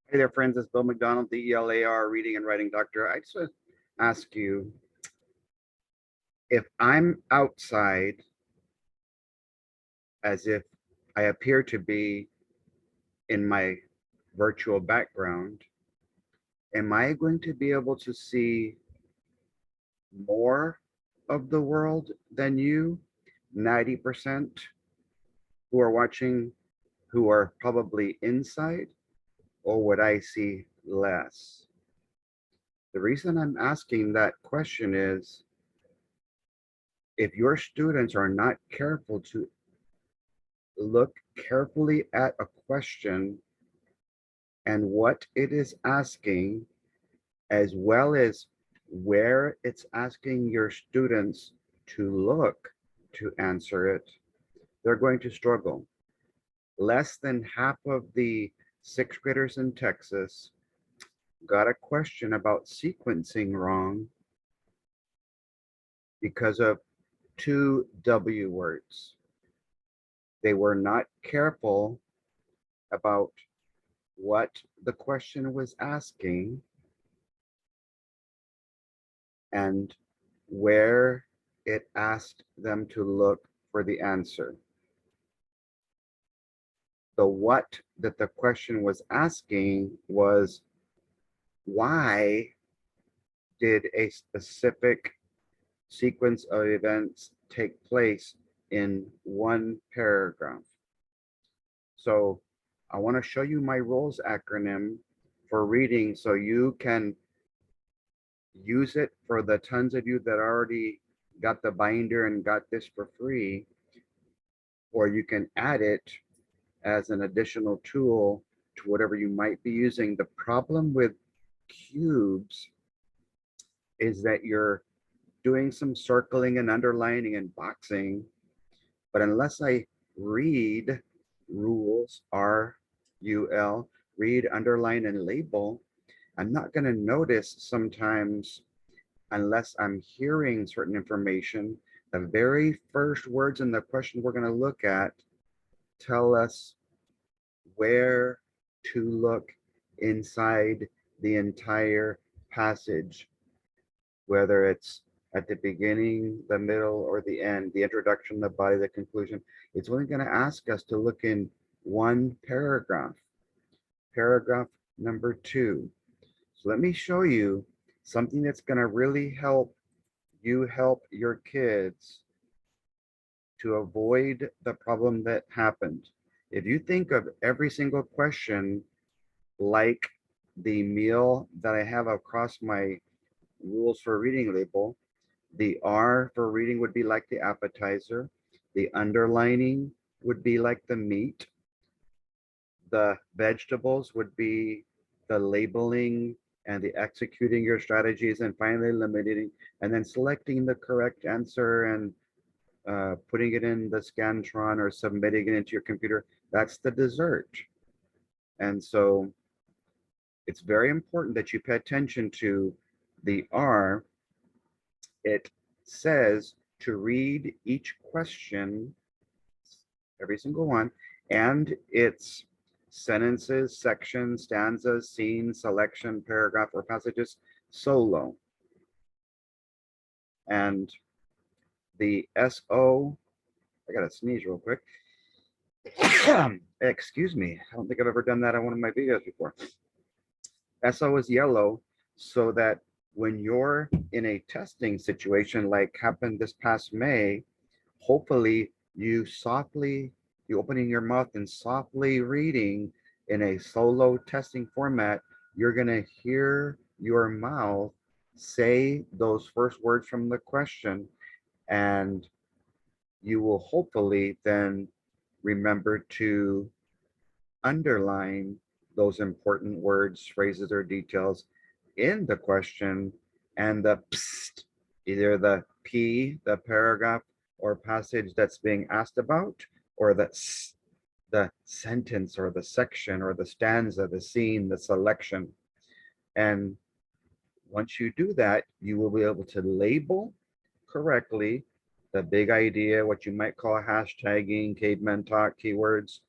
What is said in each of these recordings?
Hey there, friends. It's Bill MacDonald, the ELAR Reading and Writing Doctor. I just want to ask you, if I'm outside as if I appear to be in my virtual background, am I going to be able to see more of the world than you, 90% who are watching, who are probably inside, or would I see less? The reason I'm asking that question is if your students are not careful to look carefully at a question and what it is asking, as well as where it's asking your students to look to answer it, they're going to struggle. Less than half of the sixth graders in Texas got a question about sequencing wrong because of two W words. They were not careful about what the question was asking and where it asked them to look for the answer. The what that the question was asking was, why did a specific sequence of events take place in one paragraph? So I want to show you my roles acronym for reading so you can use it for the tons of you that already got the binder and got this for free, or you can add it as an additional tool to whatever you might be using. The problem with cubes is that you're doing some circling and underlining and boxing, but unless I read rules, RUL, read, underline, and label, I'm not going to notice sometimes unless I'm hearing certain information. The very first words in the question we're going to look at tell us where to look inside the entire passage, whether it's at the beginning, the middle, or the end, the introduction, the body, the conclusion. It's only going to ask us to look in one paragraph, paragraph number 2. So let me show you something that's going to really help you help your kids to avoid the problem that happened. If you think of every single question like the meal that I have across my rules for reading label, the R for reading would be like the appetizer, the underlining would be like the meat, the vegetables would be the labeling and the executing your strategies, and finally limiting and then selecting the correct answer and putting it in the Scantron or submitting it into your computer. That's the dessert. And so it's very important that you pay attention to the R. It says to read each question, every single one, and its sentences, sections, stanzas, scenes, selection, paragraph, or passages solo. And the SO, I gotta sneeze real quick. Excuse me. I don't think I've ever done that on one of my videos before. SO is yellow, so that when you're in a testing situation like happened this past May, hopefully you opening your mouth and softly reading in a solo testing format, you're going to hear your mouth say those first words from the question, and you will hopefully then remember to underline those important words, phrases, or details in the question, and the psst, either the P, the paragraph or passage that's being asked about, or the sentence or the section or the stanza, the scene, the selection. And once you do that, you will be able to label correctly the big idea, what you might call hashtagging, caveman talk, keywords,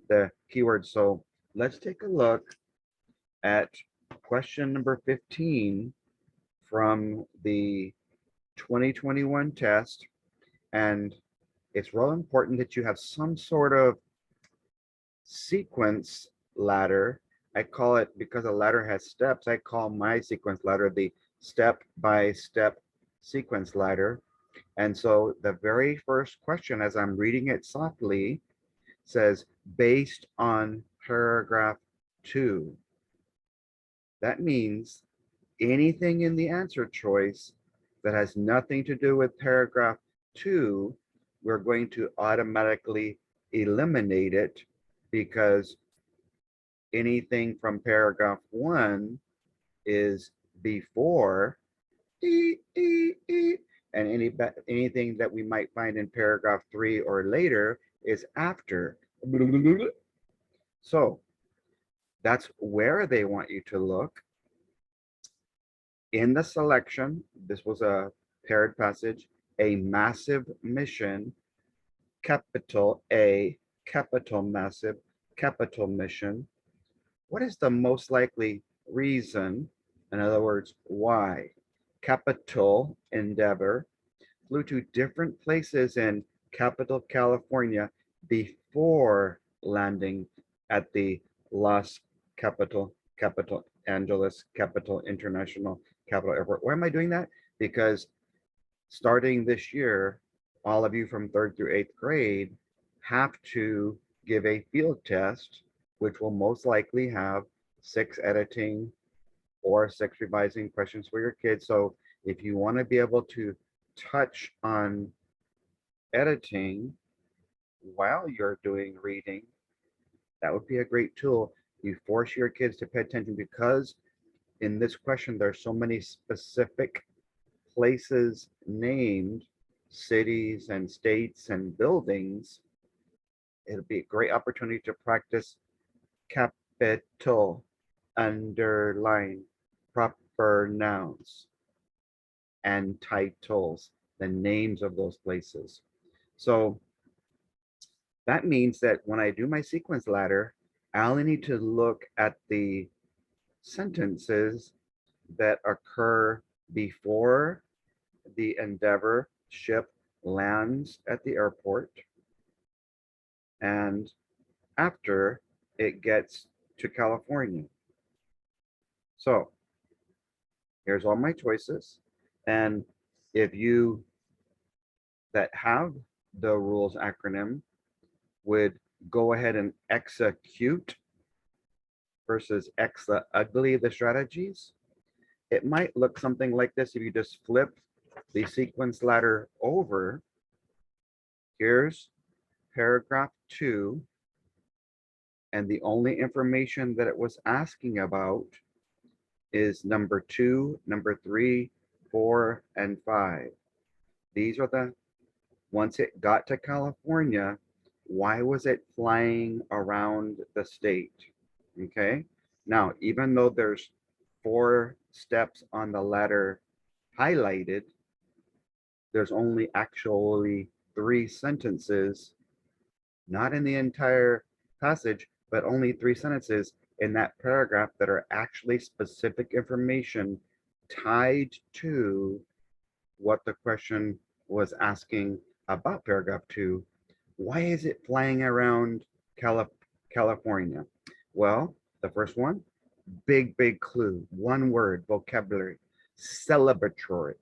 the keywords. So let's take a look at question number 15 from the 2021 test. And it's real important that you have some sort of sequence ladder. I call it, because a ladder has steps, I call my sequence ladder the step-by-step sequence ladder. And so the very first question, as I'm reading it softly, says, based on paragraph 2. That means anything in the answer choice that has nothing to do with paragraph 2, we're going to automatically eliminate it, because anything from paragraph 1 is before and anything that we might find in paragraph 3 or later is after. So that's where they want you to look. In the selection, this was a paired passage, a massive mission, capital A, capital massive, capital mission. What is the most likely reason? In other words, why? Capital endeavor flew to different places in capital California before landing at the Los Capital Angeles Capital International Capital Airport. Why am I doing that? Because starting this year, all of you from 3rd through 8th grade have to give a field test, which will most likely have 6 editing or 6 revising questions for your kids. So if you want to be able to touch on editing while you're doing reading, that would be a great tool. You force your kids to pay attention, because in this question, there's so many specific places named, cities and states and buildings. It'll be a great opportunity to practice capital, underline, proper nouns, and titles, the names of those places. So that means that when I do my sequence ladder, I only need to look at the sentences that occur before the Endeavor ship lands at the airport and after it gets to California. So here's all my choices. And if you that have the rules acronym would go ahead and execute versus X the ugly the strategies, it might look something like this. If you just flip the sequence ladder over, here's paragraph 2, and the only information that it was asking about is number 2, number 3, 4, and 5. These are the, once it got to California, why was it flying around the state? Okay, now even though there's 4 steps on the ladder highlighted, there's only actually 3 sentences, not in the entire passage, but only 3 sentences in that paragraph that are actually specific information tied to what the question was asking about paragraph 2. Why is it flying around California? Well, the first one, big clue, one word, vocabulary, celebratory.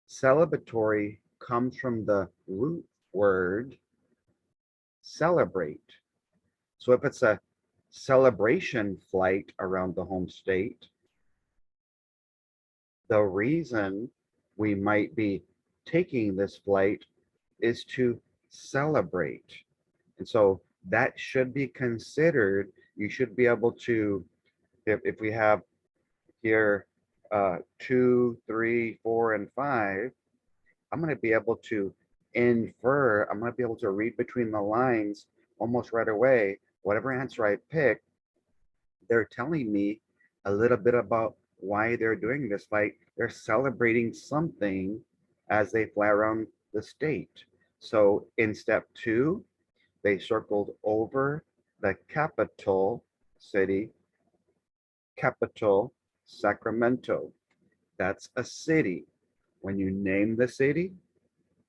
Celebratory comes from the root word celebrate. So if it's a celebration flight around the home state, the reason we might be taking this flight is to celebrate. And so that should be considered. You should be able to, if we have here 2, 3, 4, and 5, I'm going to be able to infer, I'm going to be able to read between the lines almost right away. Whatever answer I pick, they're telling me a little bit about why they're doing this. Like they're celebrating something as they fly around the state. So in step 2, they circled over the capital city, capital Sacramento. That's a city. When you name the city,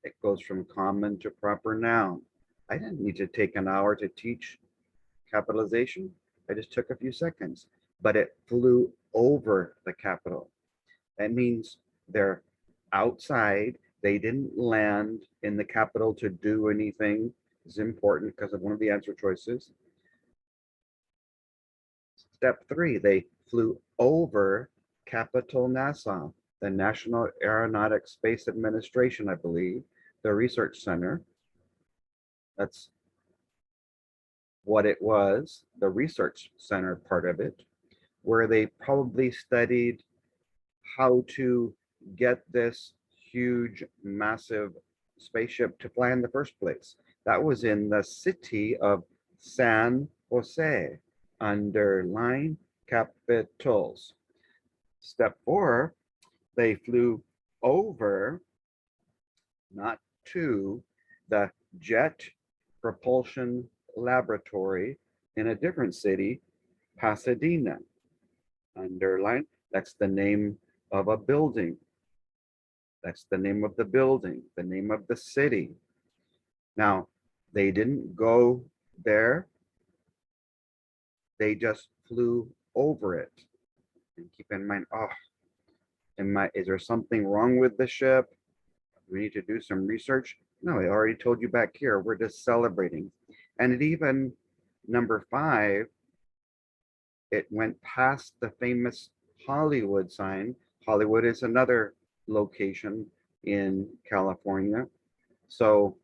it goes from common to proper noun. I didn't need to take an hour to teach capitalization. I just took a few seconds, but it flew over the capital. That means they're outside. They didn't land in the capital to do anything. It's important because of one of the answer choices. Step 3, they flew over Capital Nassau, the National Aeronautics Space Administration, I believe, the research center. That's what it was, the research center part of it, where they probably studied how to get this huge, massive spaceship to fly in the first place. That was in the city of San Jose. Underline capitals. Step 4, they flew over, not to, the Jet Propulsion Laboratory in a different city, Pasadena. Underline, that's the name of a building. That's the name of the building, the name of the city. Now, they didn't go there. They just flew over it. And keep in mind, is there something wrong with the ship? We need to do some research. No, I already told you back here, we're just celebrating. And it even, number 5, it went past the famous Hollywood sign. Hollywood is another location in California. So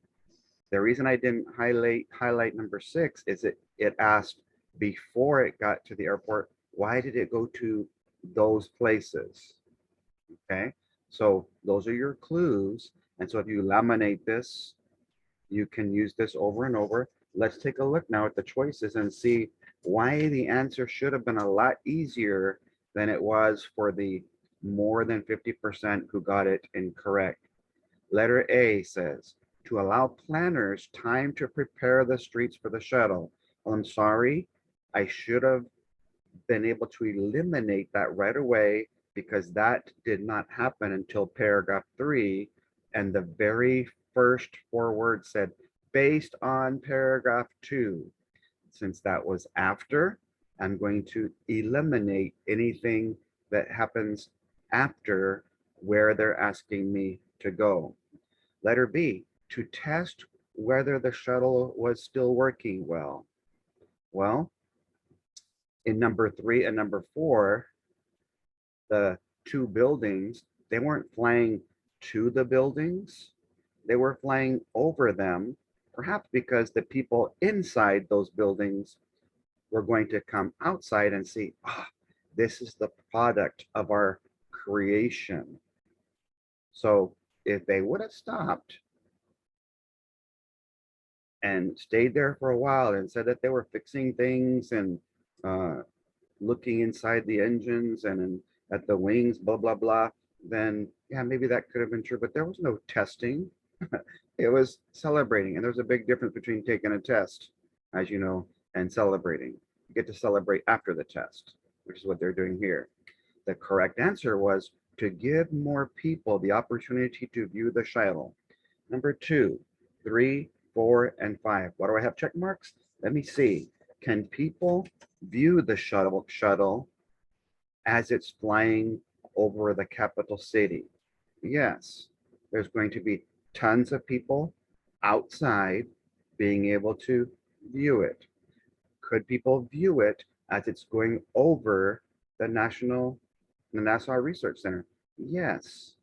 the reason I didn't highlight number 6 is it asked before it got to the airport, why did it go to those places? Okay, so those are your clues. And so if you laminate this, you can use this over and over. Let's take a look now at the choices and see why the answer should have been a lot easier than it was for the more than 50% who got it incorrect. Letter A says, to allow planners time to prepare the streets for the shuttle. Well, I'm sorry, I should have been able to eliminate that right away because that did not happen until paragraph 3. And the very first 4 words said, based on paragraph 2. Since that was after, I'm going to eliminate anything that happens after where they're asking me to go. Letter B, to test whether the shuttle was still working well. Well, in number 3 and number 4, the 2 buildings, they weren't flying to the buildings, they were flying over them, perhaps because the people inside those buildings were going to come outside and see, this is the product of our creation. So if they would have stopped and stayed there for a while and said that they were fixing things and looking inside the engines and at the wings, blah, blah, blah, then yeah, maybe that could have been true, but there was no testing. It was celebrating. And there's a big difference between taking a test, as you know, and celebrating. You get to celebrate after the test, which is what they're doing here. The correct answer was to give more people the opportunity to view the shuttle. Number 2, 3, 4, and 5. What do I have check marks? Let me see. Can people view the shuttle as it's flying over the capital city? Yes, there's going to be tons of people outside being able to view it. Could people view it as it's going over the Nassau Research Center? Yes.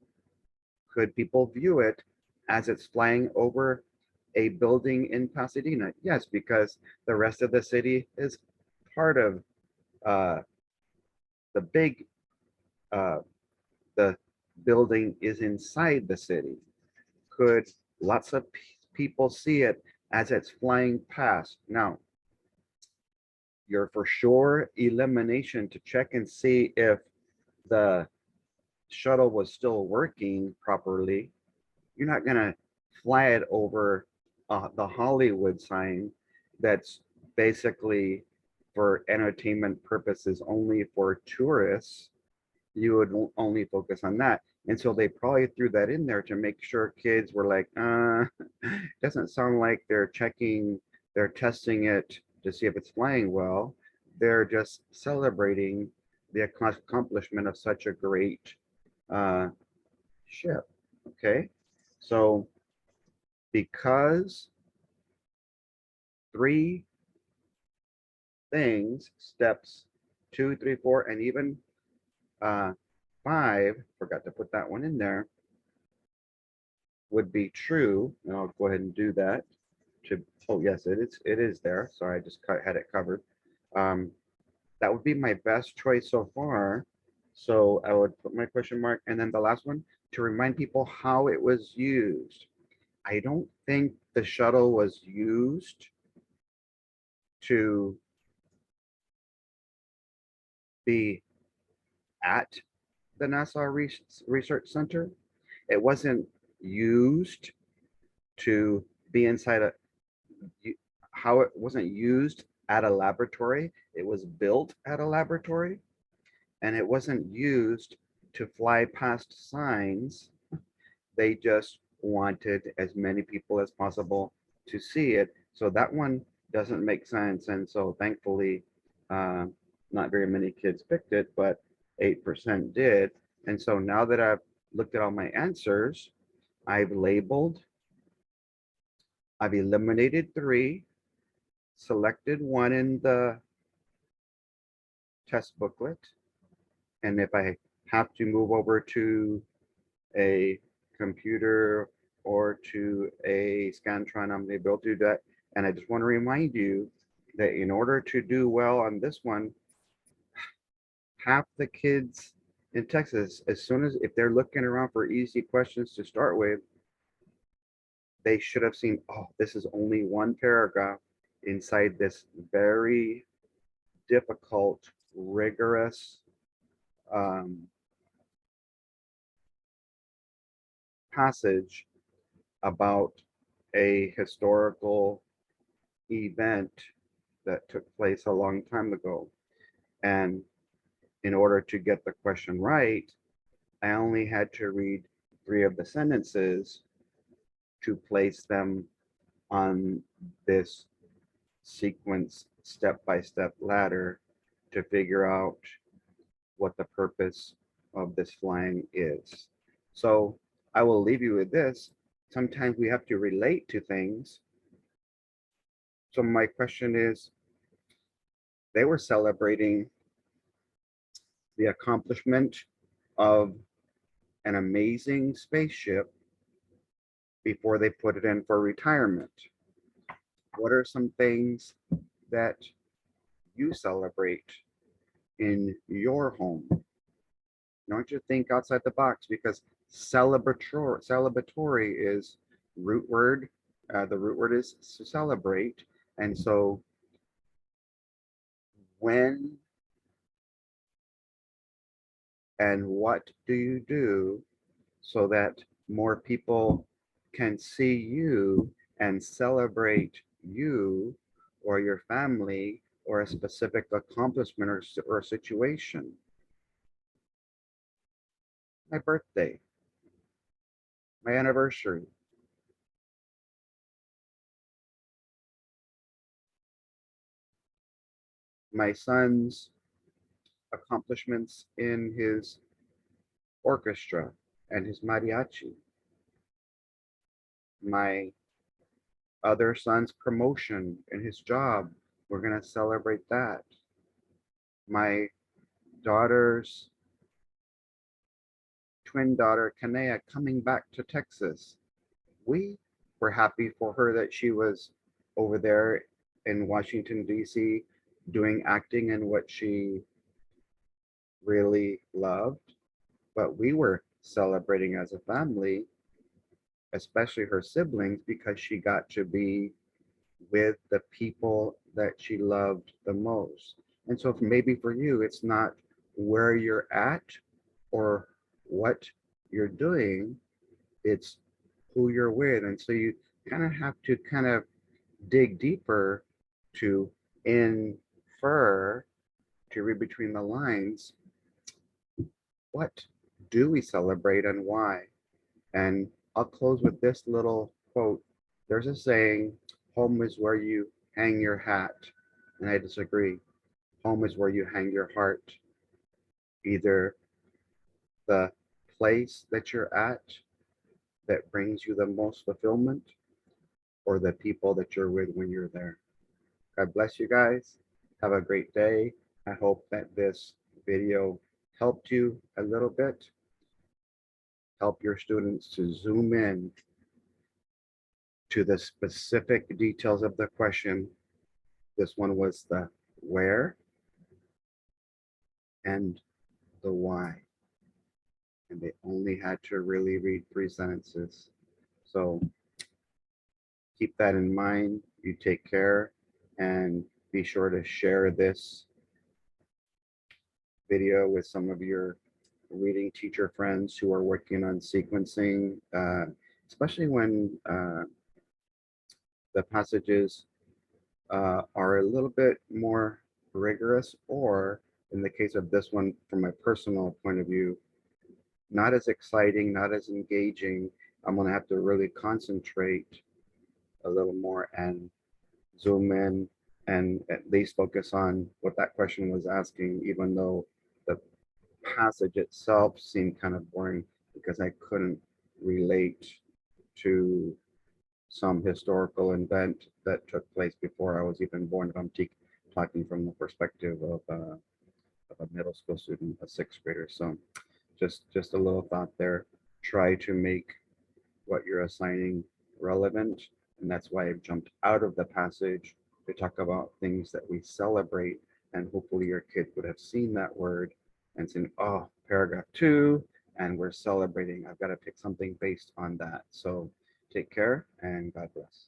Could people view it as it's flying over a building in Pasadena? Yes, because the rest of the city is part of the big, the building is inside the city. Could lots of people see it as it's flying past? Now, your for sure elimination to check and see if the shuttle was still working properly, you're not going to fly it over the Hollywood sign that's basically for entertainment purposes only for tourists, you would only focus on that. And so they probably threw that in there to make sure kids were like, doesn't sound like they're testing it to see if it's flying well. They're just celebrating the accomplishment of such a great uh, ship. Okay. So because three things, steps 2, 3, 4, and even uh, 5, forgot to put that one in there, would be true. And I'll go ahead and do that. To Oh yes, it is there. Sorry, I just had it covered. Um, that would be my best choice so far. So I would put my question mark, and then the last one to remind people how it was used. I don't think the shuttle was used to be at the NASA Research Center. It wasn't used to be inside how it wasn't used at a laboratory. It was built at a laboratory, and it wasn't used to fly past signs. They just wanted as many people as possible to see it. So that one doesn't make sense. And so thankfully, uh, not very many kids picked it, but 8% did. And so now that I've looked at all my answers, I've labeled, I've eliminated 3, selected 1 in the test booklet. And if I have to move over to a computer or to a Scantron, I'm able to do that. And I just want to remind you that in order to do well on this one, half the kids in Texas, as soon as if they're looking around for easy questions to start with, they should have seen, oh, this is only one paragraph inside this very difficult, rigorous passage about a historical event that took place a long time ago. And in order to get the question right, I only had to read 3 of the sentences to place them on this sequence step-by-step ladder to figure out what the purpose of this flying is. So I will leave you with this. Sometimes we have to relate to things. So my question is, they were celebrating the accomplishment of an amazing spaceship before they put it in for retirement. What are some things that you celebrate in your home? Don't you think outside the box, because celebratory is root word. The root word is to celebrate. And so when and what do you do so that more people can see you and celebrate you or your family or a specific accomplishment or situation? My birthday, my anniversary, my son's accomplishments in his orchestra and his mariachi, my other son's promotion in his job. We're going to celebrate that. My daughter's twin daughter, Kanea, coming back to Texas. We were happy for her that she was over there in Washington, D.C., doing acting and what she really loved. But we were celebrating as a family, especially her siblings, because she got to be with the people that she loved the most. And so maybe for you, it's not where you're at or what you're doing, it's who you're with. And so you kind of have to kind of dig deeper to infer, to read between the lines, what do we celebrate and why? And I'll close with this little quote. There's a saying, home is where you hang your hat. And I disagree. Home is where you hang your heart. Either the place that you're at that brings you the most fulfillment or the people that you're with when you're there. God bless you guys. Have a great day. I hope that this video helped you a little bit. Help your students to zoom in to the specific details of the question. This one was the where and the why. And they only had to really read 3 sentences. So keep that in mind. You take care and be sure to share this video with some of your reading teacher friends who are working on sequencing, especially when the passages are a little bit more rigorous, or in the case of this one, from my personal point of view, not as exciting, not as engaging. I'm going to have to really concentrate a little more and zoom in and at least focus on what that question was asking, even though the passage itself seemed kind of boring because I couldn't relate to some historical event that took place before I was even born. If I'm talking from the perspective of a middle school student, a 6th grader. So just a little thought there. Try to make what you're assigning relevant. And that's why I've jumped out of the passage to talk about things that we celebrate. And hopefully your kid would have seen that word and seen, oh, paragraph 2, and we're celebrating. I've got to pick something based on that. So take care and God bless.